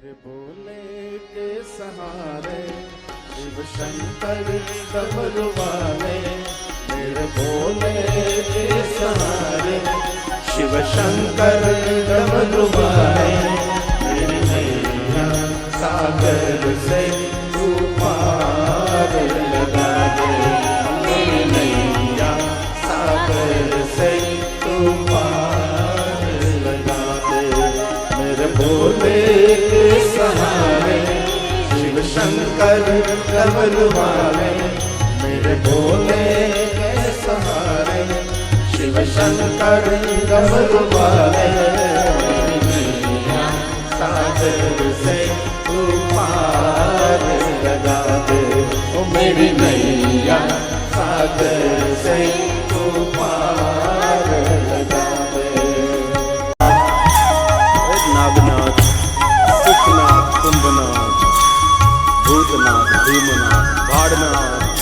मेरे भोले के सहारे शिव शंकर डमरू वाले, मेरे भोले के सहारे शिव शंकर डमरू वाले, मेरी नैया सागर से तू पार लगा दे, मेरी नैया सागर से तू पार लगा दे। मेरे भोले के सहारे शिव शंकर डमरू वाले, मेरे भोले के सहारे शिव शंकर डमरू वाले, सागर से तू पार लगा दे, ओ मेरी नैया सागर से तू पार लगा दे। नागनाथ, सुखनाथ, कुंभनाथ, भूतनाथ, धूमनाथ, भाड़नाथ,